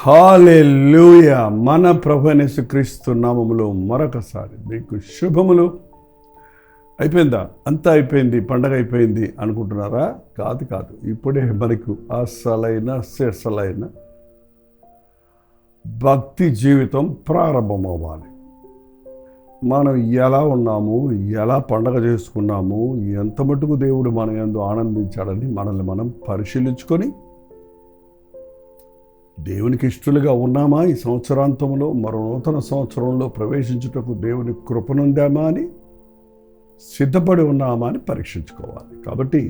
హల్లెలూయా. మన ప్రభువైన యేసుక్రీస్తు నామములో మరొకసారి మీకు శుభములు. అయిపోయిందా? అంతా అయిపోయింది, పండగ అయిపోయింది అనుకుంటున్నారా? కాదు. ఇప్పుడే మనకు అసలైన సిసలైన భక్తి జీవితం ప్రారంభమవ్వాలి. మనం ఎలా ఉన్నాము, ఎలా పండగ చేసుకున్నాము, ఎంత మటుకు దేవుడు మన యందు ఆనందించాడని మనల్ని మనం పరిశీలించుకొని దేవునికి ఇష్టలుగా ఉన్నామా, ఈ సంవత్సరాంతంలో మరో నూతన సంవత్సరంలో ప్రవేశించుటకు దేవుని కృపనుందామా అని సిద్ధపడి ఉన్నామా అని పరీక్షించుకోవాలి. కాబట్టి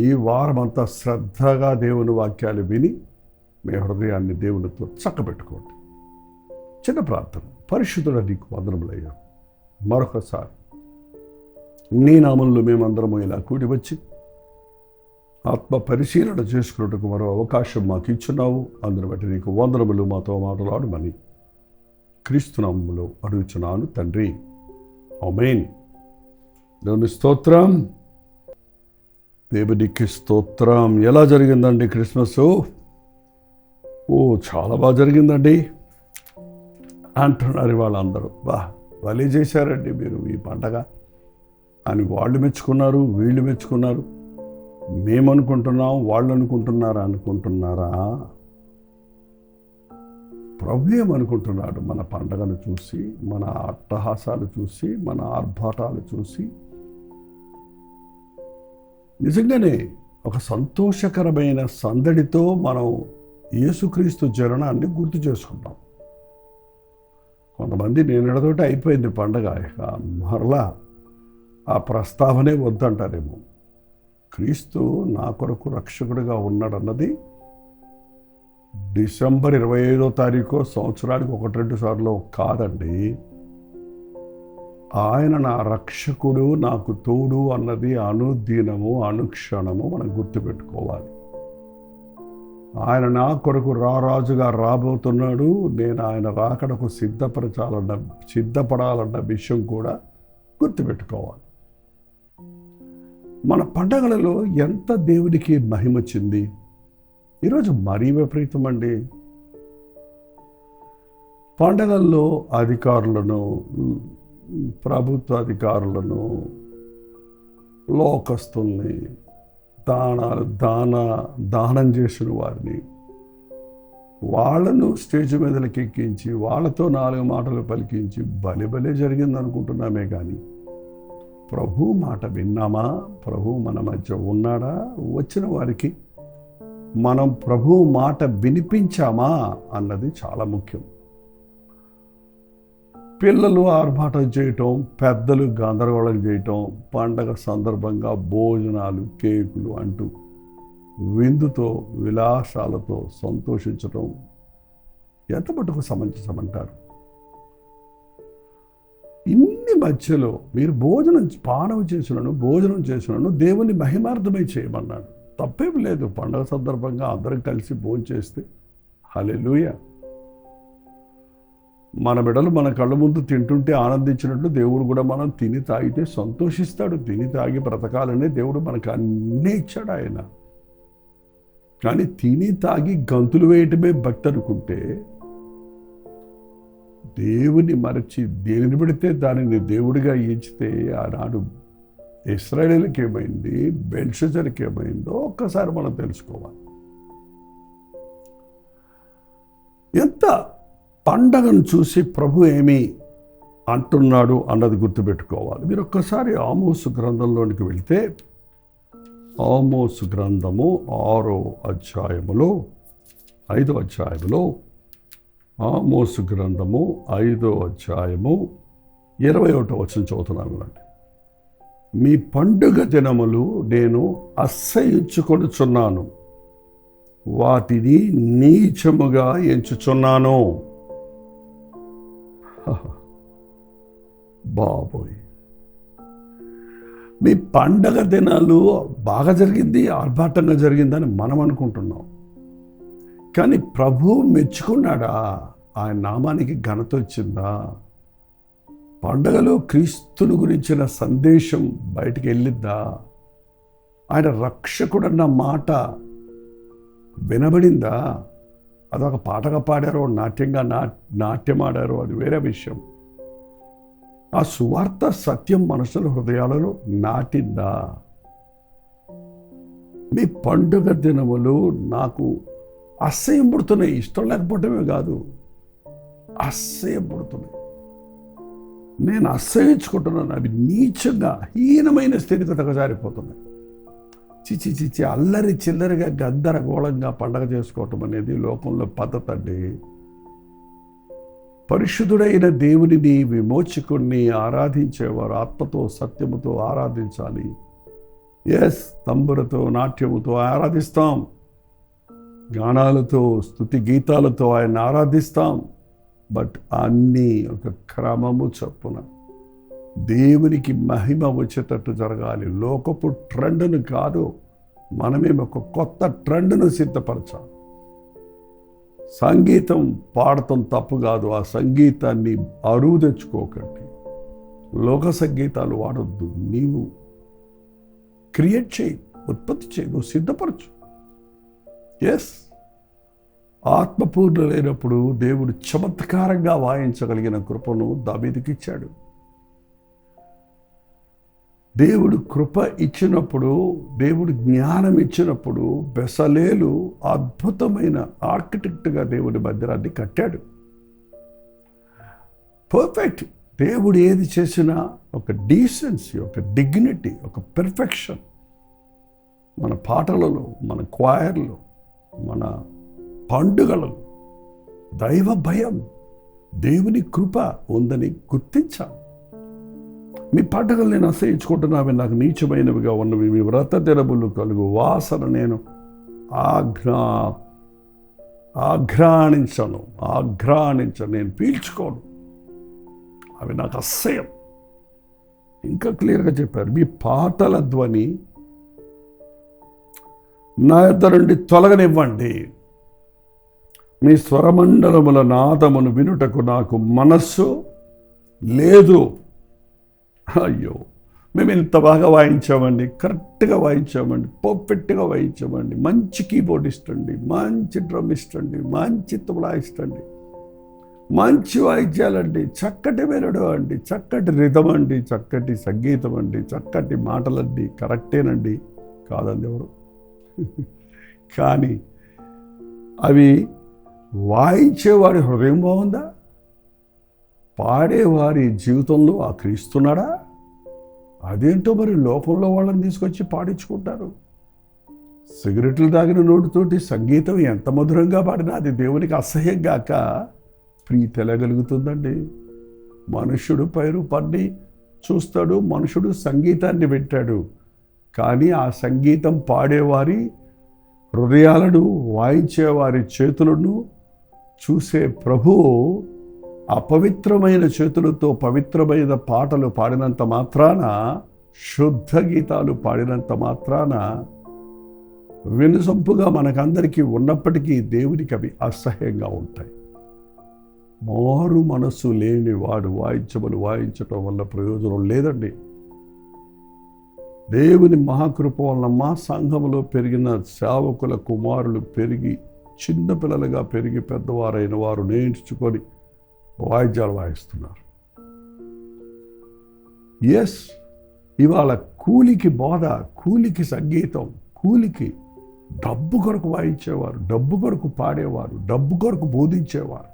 ఈ వారం అంతా శ్రద్ధగా దేవుని వాక్యాలు విని మీ హృదయాన్ని దేవునితో చక్కబెట్టుకోండి. చిన్న ప్రార్థన. పరిశుద్ధుడ నీకు వందనములయ్యా, మరొకసారి నీ నామంలో మేమందరము ఇలా కూడి వచ్చి ఆత్మ పరిశీలన చేసుకున్నట్టుకు మరో అవకాశం మాకు ఇచ్చున్నావు. అందుని బట్టి నీకు వందనములు. మాతో మాట్లాడమని క్రీస్తు నామములో అడుగుచున్నాను తండ్రి, ఆమేన్. దేవుని స్తోత్రం, దేవునికి స్తోత్రం. ఎలా జరిగిందండి క్రిస్మస్? చాలా బాగా జరిగిందండి అంటున్నారు వాళ్ళందరూ. భలే చేశారండి మీరు ఈ పండగ అని వాళ్ళు మెచ్చుకున్నారు, వీళ్ళు మెచ్చుకున్నారు. మేమనుకుంటున్నాం, వాళ్ళు అనుకుంటున్నారా? ప్రభు ఏమనుకుంటున్నాడు? మన పండగను చూసి, మన అట్టహాసాలు చూసి, మన ఆర్భాటాలు చూసి నిజంగానే ఒక సంతోషకరమైన సందడితో మనం యేసుక్రీస్తు జననాన్ని గుర్తు చేసుకుంటాం. కొంతమంది నేనెడతోటి అయిపోయింది పండగ, ఇక మరలా ఆ ప్రస్తావనే వద్దంటారేమో. క్రీస్తు నా కొరకు రక్షకుడిగా ఉన్నాడన్నది డిసెంబర్ 25వ తారీఖు సంవత్సరానికి 1-2 సార్లు కాదండి. ఆయన నా రక్షకుడు, నాకు తోడు అన్నది అనుదినము అనుక్షణము మనం గుర్తుపెట్టుకోవాలి. ఆయన నా కొరకు రారాజుగా రాబోతున్నాడు. నేను ఆయన రాకడకు సిద్ధపడాలన్న విషయం కూడా గుర్తుపెట్టుకోవాలి. మన పండగలలో ఎంత దేవునికి మహిమ వచ్చింది. ఈరోజు మరీ విపరీతం అండి. పండగల్లో అధికారులను, ప్రభుత్వ అధికారులను, లోకస్తుల్ని, దానం చేసిన వారిని, వాళ్ళను స్టేజ్ మీదకి ఎక్కించి వాళ్ళతో 4 మాటలు పలికించి భలే జరిగింది అనుకుంటున్నామే కానీ ప్రభు మాట విన్నామా? ప్రభు మన మధ్య ఉన్నాడా? వచ్చిన వారికి మనం ప్రభు మాట వినిపించామా అన్నది చాలా ముఖ్యం. పిల్లలు ఆర్భాటం చేయటం, పెద్దలు గందరగోళం చేయటం, పండగ సందర్భంగా భోజనాలు, కేకులు అంటూ విందుతో విలాసాలతో సంతోషించటం ఎంత మటుకు సమంజసమంటారు? ఇన్ని మధ్యలో మీరు భోజనం చేసినను దేవుని మహిమార్థమై చేయమన్నాడు. తప్పేం లేదు. పండగ సందర్భంగా అందరం కలిసి భోజనం చేస్తే హల్లెలూయా. మన బిడ్డలు మన కళ్ళ ముందు తింటుంటే ఆనందించినట్లు దేవుడు కూడా మనం తిని తాగితే సంతోషిస్తాడు. తిని తాగి బ్రతకాలనే దేవుడు మనకు అన్నీ ఇచ్చాడు ఆయన. కానీ తిని తాగి గంతులు వేయటమే భక్తి అనుకుంటే, దేవుని మరచి దేనిని పెడితే దానిని దేవుడిగా ఎంచితే ఆనాడు ఇశ్రాయేలుకి ఏమైంది, బెల్షజర్కి ఏమైందో ఒక్కసారి మనం తెలుసుకోవాలి. ఎంత పండగను చూసి ప్రభు ఏమి అంటున్నాడు అన్నది గుర్తుపెట్టుకోవాలి. మీరు ఒక్కసారి ఆమోసు గ్రంథంలోనికి వెళ్తే, ఆమోసు గ్రంథము 6వ అధ్యాయములో 5వ అధ్యాయములో ఆమోసు గ్రంథము 5వ అధ్యాయము 21వ వచనం చదువుతున్నాను. మీ పండుగ దినములు నేను అసహ్యించుకొనుచున్నాను, వాటిని నీచముగా ఎంచుచున్నాను. బాబోయ్, మీ పండగ దినాలు బాగా జరిగింది, ఆర్భాటంగా జరిగిందని మనం అనుకుంటున్నాం. కానీ ప్రభువు మెచ్చుకున్నాడా? ఆయన నామానికి ఘనత వచ్చిందా? పండగలో క్రీస్తుని గురించిన సందేశం బయటికి వెళ్ళిద్దా? ఆయన రక్షకుడన్న మాట వినబడిందా? అదొక పాటగా పాడారో, నాట్యంగా నాట్యం ఆడారో, అది వేరే విషయం. ఆ సువార్త సత్యం మనుషుల హృదయాలలో నాటిందా? మీ పండుగ దినములు నాకు అసహ్యం పుడుతున్నాయి. ఇష్టం లేకపోవటమే కాదు, అసహ్యం పుడుతున్నాయి. నేను అసహ్యించుకుంటున్నాను. అవి నీచంగా హీనమైన స్థితిగతగా జారిపోతున్నాయి. చిచి చిచి అల్లరి చిల్లరిగా గందరగోళంగా పండగ చేసుకోవటం అనేది లోకంలో పద్ధతి అండి. పరిశుద్ధుడైన దేవునిని, విమోచకుణ్ణి ఆరాధించేవారు ఆత్మతో సత్యముతో ఆరాధించాలి. ఎస్, తంబురతో నాట్యముతో ఆరాధిస్తాం, గానాలతో స్తుతి గీతాలతో ఆయన ఆరాధిస్తాం. బట్ అన్నీ ఒక క్రమము చొప్పున దేవునికి మహిమ వచ్చేటట్టు జరగాలి. లోకపు ట్రెండ్ను కాదు, మనమే ఒక కొత్త ట్రెండ్ను సిద్ధపరచాలి. సంగీతం పాడటం తప్పు కాదు, ఆ సంగీతాన్ని అరువు తెచ్చుకోకండి. లోక సంగీతాలు వాడొద్దు. నీవు క్రియేట్ చేయి, ఉత్పత్తి చేయి, నువ్వు సిద్ధపరచు. ఎస్, ఆత్మపూర్ణులైనప్పుడు దేవుడు చమత్కారంగా వాయించగలిగిన కృపను దావీదుకి ఇచ్చాడు. దేవుడు కృప ఇచ్చినప్పుడు, దేవుడు జ్ఞానం ఇచ్చినప్పుడు బెసలేలు అద్భుతమైన ఆర్కిటెక్ట్గా దేవుడి మందిరాన్ని కట్టాడు. పర్ఫెక్ట్. దేవుడు ఏది చేసినా ఒక డీసెన్సీ, ఒక డిగ్నిటీ, ఒక పెర్ఫెక్షన్. మన పాటలలో, మన క్వాయర్లో, మన పండుగలలో దైవ భయం, దేవుని కృప ఉందని గుర్తించాలి. మీ పండుగలు నేను అసహించుకుంటున్నావి, నాకు నీచమైనవిగా ఉన్నవి. మీ వ్రత దినములు కలుగు వాసన నేను ఆఘ్రాణించను, నేను పీల్చుకోను. అవి నాకు అసహ్యం. ఇంకా క్లియర్గా చెప్పారు, మీ పాటల ధ్వని నా యొద్ద నుండి తొలగనివ్వండి. మీ స్వరమండలముల నాదమును వినుటకు నాకు మనస్సు లేదు. అయ్యో, మేము ఇంత బాగా వాయించామండి, కరెక్ట్గా వాయించామండి, పర్ఫెక్ట్గా వాయించామండి, మంచి కీబోర్డ్ ఇస్తండి, మంచి డ్రమ్ ఇస్తండి, మంచి తబలా ఇస్తండి, మంచి వాయిద్యాలండి, చక్కటి మెలడో అండి, చక్కటి రిథం అండి, చక్కటి సంగీతం అండి, చక్కటి మాటలండి, కరెక్టేనండి. కాదండి ఎవరు. కానీ అవి వాయించేవాడి హృదయం బాగుందా? పాడేవారి జీవితంలో ఆ క్రీస్తున్నాడా? అదేంటో మరి లోకంలో వాళ్ళని తీసుకొచ్చి పాడించుకుంటారు. సిగరెట్లు తాగిన నోటితోటి సంగీతం ఎంత మధురంగా పాడినా అది దేవునికి అసహ్యం గాక ప్రీతి ఎలాగలుగుతుందండి? మనుష్యుడు పైరు పన్ని చూస్తాడు, మనుషుడు సంగీతాన్ని వింటాడు. కానీ ఆ సంగీతం పాడేవారి హృదయాలను, వాయించేవారి చేతులను చూసే ప్రభువు అపవిత్రమైన చేతులతో పవిత్రమైన పాటలు పాడినంత మాత్రాన, శుద్ధ గీతాలు పాడినంత మాత్రాన వినసొంపుగా మనకందరికీ ఉన్నప్పటికీ దేవునికి అవి అసహ్యంగా ఉంటాయి. మారు మనస్సు లేని వాడు వాయించమని వాయించటం వల్ల ప్రయోజనం లేదండి. దేవుని మహాకృప వలన మా సంఘములో పెరిగిన సేవకుల కుమారులు పెరిగి చిన్నపిల్లలుగా పెరిగి పెద్దవారైన వారు నేర్చుకొని వాయిద్యాలు వాయిస్తున్నారు. ఎస్, ఇవాళ కూలికి బోధ, కూలికి సంగీతం, కూలికి డబ్బు కొరకు వాయించేవారు, డబ్బు కొరకు పాడేవారు, డబ్బు కొరకు బోధించేవారు.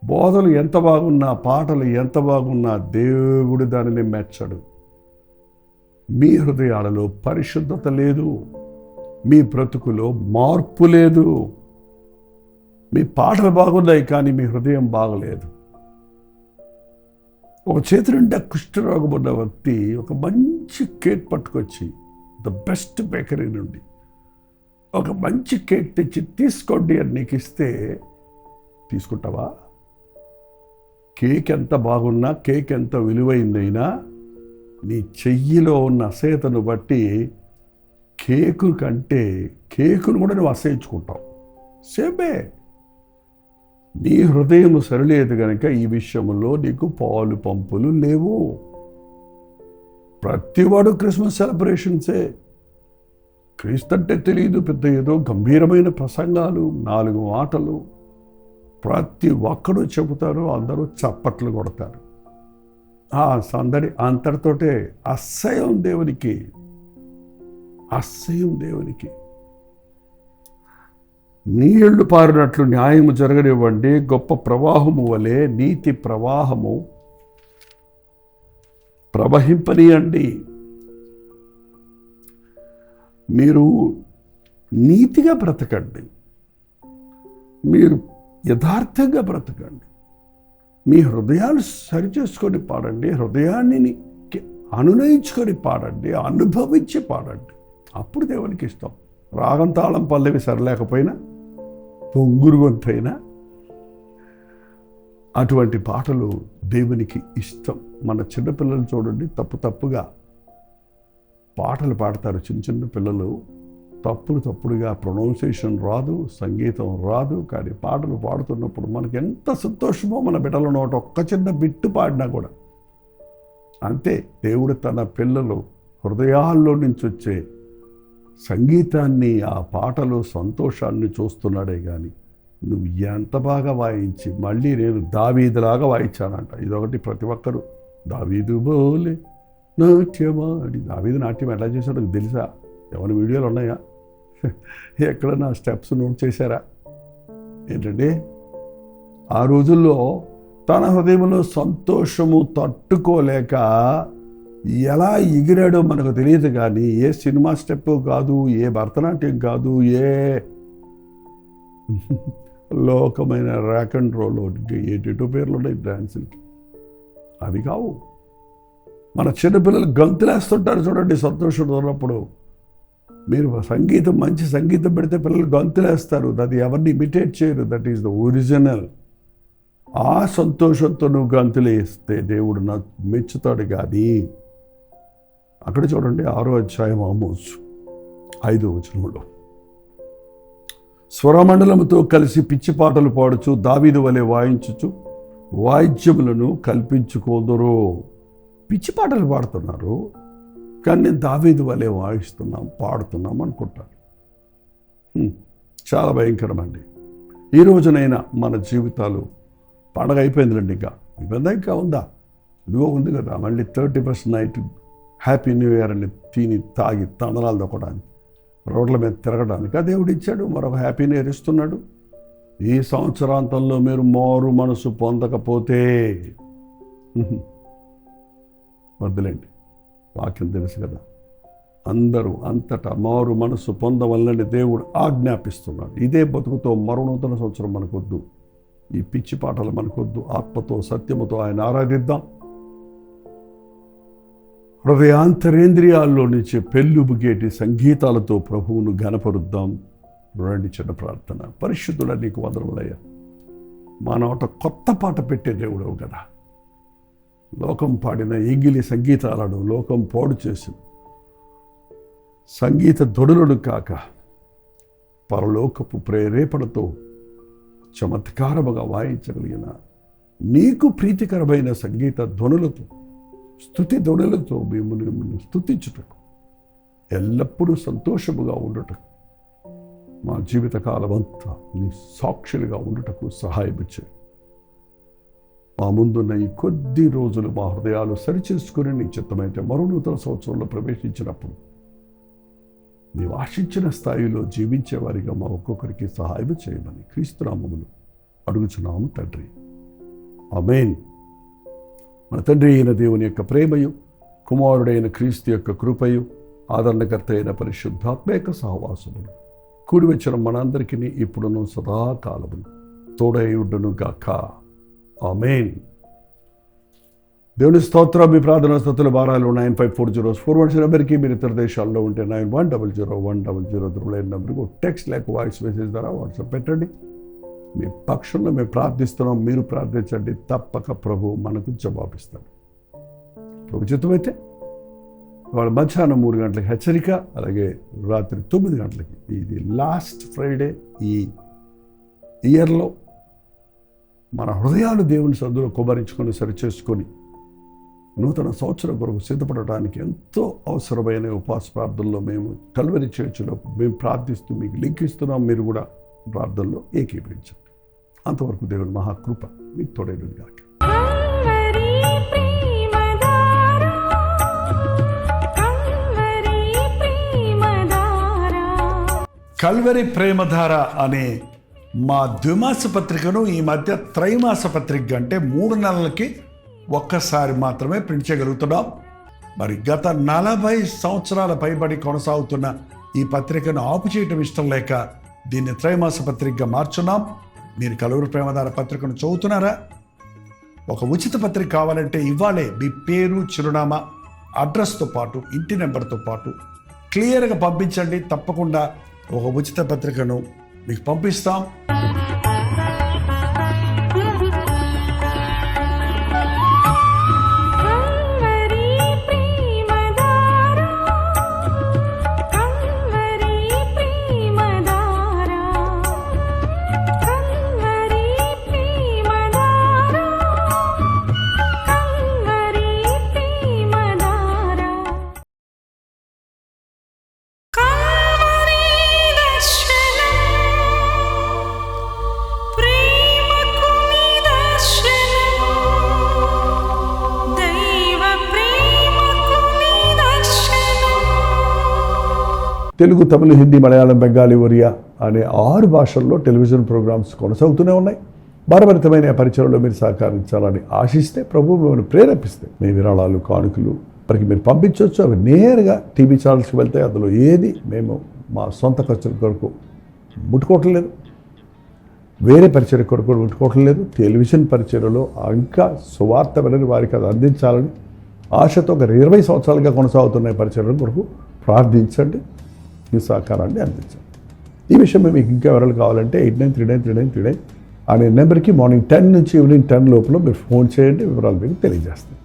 బోధలు ఎంత బాగున్నా, పాటలు ఎంత బాగున్నా దేవుడు దానిని మెచ్చడు. మీ హృదయాలలో పరిశుద్ధత లేదు, మీ బ్రతుకులో మార్పు లేదు. మీ పాటలు బాగున్నాయి కానీ మీ హృదయం బాగలేదు. ఒక చేతి నిండా కుష్ఠరోగం ఉన్న వ్యక్తి ఒక మంచి కేక్ పట్టుకొచ్చి ద బెస్ట్ బేకరీ నుండి ఒక మంచి కేక్ తెచ్చి తీసుకోండి అని నీకు ఇస్తే తీసుకుంటావా? కేక్ ఎంత బాగున్నా, కేక్ ఎంత విలువైందైనా నీ చెయ్యిలో ఉన్న అసహ్యతను బట్టి కేకును కూడా నువ్వు అసహించుకుంటావు. సేపే నీ హృదయం సరిలేదు కనుక ఈ విషయంలో నీకు పాలు పంపులు లేవు. ప్రతివాడు క్రిస్మస్ సెలబ్రేషన్సే. క్రీస్తంటే తెలియదు, పెద్ద ఏదో గంభీరమైన ప్రసంగాలు, 4 మాటలు ప్రతి ఒక్కడు చెబుతారు, అందరూ చప్పట్లు కొడతారు. ఆ సందడి అంతటితోటే అసహ్యం దేవునికి. నీళ్లు పారినట్లు న్యాయము జరగనివ్వండి, గొప్ప ప్రవాహము వలె నీతి ప్రవాహము ప్రవహింపనీయండి. మీరు నీతిగా బ్రతకండి, మీరు యథార్థంగా బ్రతకండి, మీ హృదయాలు సరిచేసుకొని పాడండి, హృదయాన్ని అనునయించుకొని పాడండి, అనుభవించి పాడండి. అప్పుడు దేవునికి ఇష్టం. రాగం తాళం పల్లవి సరలేకపోయినా, పొంగురు గొంతైనా అటువంటి పాటలు దేవునికి ఇష్టం. మన చిన్నపిల్లలు చూడండి, తప్పుగా పాటలు పాడతారు. చిన్న పిల్లలు తప్పుడుగా ప్రొనౌన్సియేషన్ రాదు, సంగీతం రాదు, కానీ పాటలు పాడుతున్నప్పుడు మనకి ఎంత సంతోషమో. మన బిడ్డల నోట ఒక్క చిన్న బిట్టు పాడినా కూడా అంతే. దేవుడు తన పిల్లలు హృదయాల్లో నుంచి వచ్చే సంగీతాన్ని, ఆ పాటలు, సంతోషాన్ని చూస్తున్నాడే కానీ నువ్వు ఎంత బాగా వాయించి, మళ్ళీ నేను దావీదులాగా వాయించానంట. ఇదొకటి ప్రతి ఒక్కరు దావీదు బోలే నాట్యమాడి. దావీదు నాట్యం ఎట్లా చేశాడో తెలుసా? ఏమైనా వీడియోలు ఉన్నాయా? ఎక్కడన్నా స్టెప్స్ నోట్ చేశారా? ఏంటంటే ఆ రోజుల్లో తన హృదయంలో సంతోషము తట్టుకోలేక ఎలా ఎగిరాడో మనకు తెలియదు, కానీ ఏ సినిమా స్టెప్ కాదు, ఏ భరతనాట్యం కాదు, ఏ లోకమైన ర్యాక్ అండ్ రోల్, ఏటేటో పేర్లు ఉన్నాయి డ్యాన్సులకి, అవి కావు. మన చిన్నపిల్లలు గంతులేస్తుంటారు చూడండి సంతోషంతో ఉన్నప్పుడు. మీరు మంచి సంగీతం పెడితే పిల్లలు గంతులేస్తారు. అది ఎవరిని ఇమిటేట్ చేయరు, దట్ ఈస్ ద ఒరిజినల్. ఆ సంతోషంతో నువ్వు గంతులేస్తే దేవుడు మెచ్చుతాడు. కానీ అక్కడ చూడండి 6వ అధ్యాయం ఆమోసు 5వ వచనంలో, స్వరమండలముతో కలిసి పిచ్చి పాటలు పాడుచు దావీదు వలె వాయించుచు వాయిద్యములను కల్పించుకోదురు. పిచ్చి పాటలు పాడుతున్నారు, కానీ నేను దావీదు వలె పాడుతున్నాం అనుకుంటాను. చాలా భయంకరమండి. ఈ రోజునైనా మన జీవితాలు పండగ అయిపోయిందిలేండి, ఇంకా ఉందా? ఇదిగో ఉంది కదా, మళ్ళీ 31st night happy new year అని తాగి తందనాలు దొక్కడానికి, రోడ్ల మీద తిరగడానికి దేవుడు ఇచ్చాడు. మరొక హ్యాపీ న్యూ ఇయర్ ఇస్తున్నాడు. ఈ సంవత్సరాంతంలో మీరు మారు మనసు పొందకపోతే వద్దులేండి, వాక్యం తెలుసు కదా. అందరూ అంతటా మారు మనసు పొందవల్లని దేవుడు ఆజ్ఞాపిస్తున్నాడు. ఇదే బతుకుతో మరో నూతన సంవత్సరం మనకొద్దు, ఈ పిచ్చి పాటలు మనకొద్దు. ఆత్మతో సత్యముతో ఆయన ఆరాధిద్దాం. హృదయాంతరేంద్రియాల్లో నుంచి పెళ్ళుబుగేటి సంగీతాలతో ప్రభువును ఘనపరుద్దాం. రండి, చిన్న ప్రార్థన. పరిశుద్ధుడా, నీకు వందనములయ్యా. మా నోట కొత్త పాట పెట్టే దేవుడవు కదా. లోకం పాడిన ఎంగిలి సంగీతాలను లోకం పాడు చేసి సంగీత దొడులను కాక పరలోకపు ప్రేరేపణతో చమత్కారముగా వాయించగలిగిన నీకు ప్రీతికరమైన సంగీత ధ్వనులతో, స్తుతి ధ్వనులతో మిమ్మల్ని స్తుతించుటకు, ఎల్లప్పుడూ సంతోషముగా ఉండుటకు, మా జీవితకాలం అంతా నీ సాక్షులుగా ఉండుటకు సహాయం చేయి. మా ముందున్న ఈ కొద్ది రోజులు మా హృదయాలు సరిచేసుకుని నీ చిత్తమైతే మరో నూతన సంవత్సరంలో ప్రవేశించినప్పుడు నీవు ఆశించిన స్థాయిలో జీవించే వారిగా మా ఒక్కొక్కరికి సహాయం చేయమని క్రీస్తు నామములో అడుగుచున్నాము తండ్రి. ఆమేన్. మన తండ్రి అయిన దేవుని యొక్క ప్రేమయు, కుమారుడైన క్రీస్తు యొక్క కృపయు, ఆదరణకర్త అయిన పరిశుద్ధాత్మ యొక్క సహవాసములు కూడి వచ్చిన మనందరికీ ఇప్పుడును సదాకాలమును తోడై ఉండును గాక. ఆమేన్. దేవుని స్తోత్రం. మీ ప్రార్థన స్తుతుల భారాలు 954041 నెంబర్కి, మీరు ఇతర దేశాల్లో ఉంటే 91001000 నెంబర్కి టెక్స్ట్ లేక వాయిస్ మెసేజ్ ద్వారా వాట్సాప్ పెట్టండి. మీ పక్షంలో మేము ప్రార్థిస్తున్నాం, మీరు ప్రార్థించండి, తప్పక ప్రభు మనకు జవాబిస్తాడు. ప్రభు చిత్తమైతే వాళ్ళ మధ్యాహ్నం 3 గంటలకి హెచ్చరిక, అలాగే రాత్రి 9 గంటలకి. ఇది లాస్ట్ ఫ్రైడే ఈ ఇయర్లో. మన హృదయాలు దేవుని సన్నిధిలో కుమ్మరించుకొని సరిచేసుకొని నూతన సంవత్సరం కొరకు సిద్ధపడటానికి ఎంతో అవసరమైన ఉపవాస ప్రార్థనలో మేము కల్వరి చర్చిలో మేము ప్రార్థిస్తూ మీకు లింక్ ఇస్తున్నాం. మీరు కూడా ప్రార్థనలో ఏకీభవించండి. అంతవరకు దేవుని మహాకృప మీకు తోడైనది కాక. కల్వరి ప్రేమధార అనే మా ద్విమాస పత్రికను ఈ మధ్య త్రైమాస పత్రిక అంటే 3 నెలలకి ఒక్కసారి మాత్రమే ప్రింట్ చేయగలుగుతున్నాం. మరి గత 40 సంవత్సరాల పైబడి కొనసాగుతున్న ఈ పత్రికను ఆపు చేయటం ఇష్టం లేక దీన్ని త్రైమాస పత్రికగా మార్చున్నాం. మీరు కల్వరి ప్రేమధార పత్రికను చదువుతున్నారా? ఒక ఉచిత పత్రిక కావాలంటే ఇవ్వాలే మీ పేరు, చిరునామా, అడ్రస్తో పాటు ఇంటి నెంబర్తో పాటు క్లియర్గా పంపించండి. తప్పకుండా ఒక ఉచిత పత్రికను మీకు పంపిస్తాం. తెలుగు, తమిళ, హిందీ, మలయాళం, బెంగాలీ, ఒరియా అనే 6 భాషల్లో టెలివిజన్ ప్రోగ్రామ్స్ కొనసాగుతూనే ఉన్నాయి. భారభరితమైన పరిచయంలో మీరు సహకరించాలని ఆశిస్తే, ప్రభు మిమ్మల్ని ప్రేరేపిస్తే మీ విరాళాలు, కానుకలు మనకి మీరు పంపించవచ్చు. అవి నేరుగా టీవీ ఛానల్స్కి వెళ్తాయి. అందులో ఏది మేము మా సొంత ఖర్చుల కొరకు ముట్టుకోవటం లేదు, వేరే పరిచయ కొరకు ముట్టుకోవటం లేదు. టెలివిజన్ పరిచయలో ఇంకా సువార్త వినని వారికి అది అందించాలని ఆశతో ఒక 20 సంవత్సరాలుగా కొనసాగుతున్న పరిచయం కొరకు ప్రార్థించండి, మీ సహకారాన్ని అందించండి. ఈ విషయం మీకు ఇంకా వివరాలు కావాలంటే 89393939 అనే నెంబర్కి మార్నింగ్ 10 నుంచి ఈవినింగ్ 10 లోపల మీరు ఫోన్ చేయండి. వివరాలు మీకు తెలియజేస్తాం.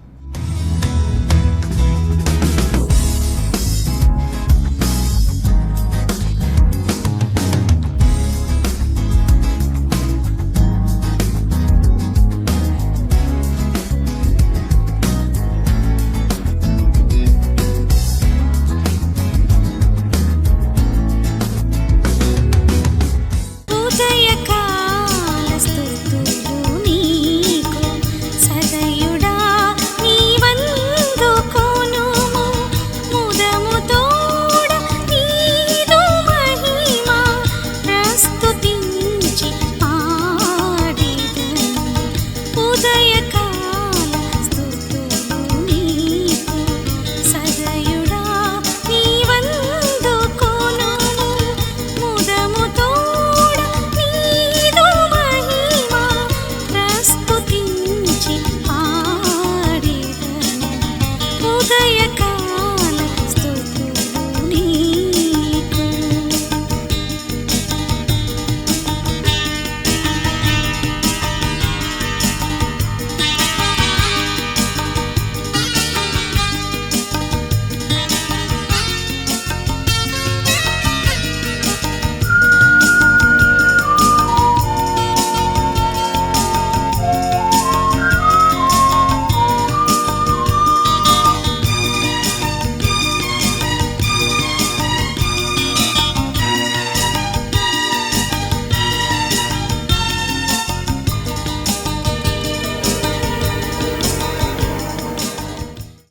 ఉదయక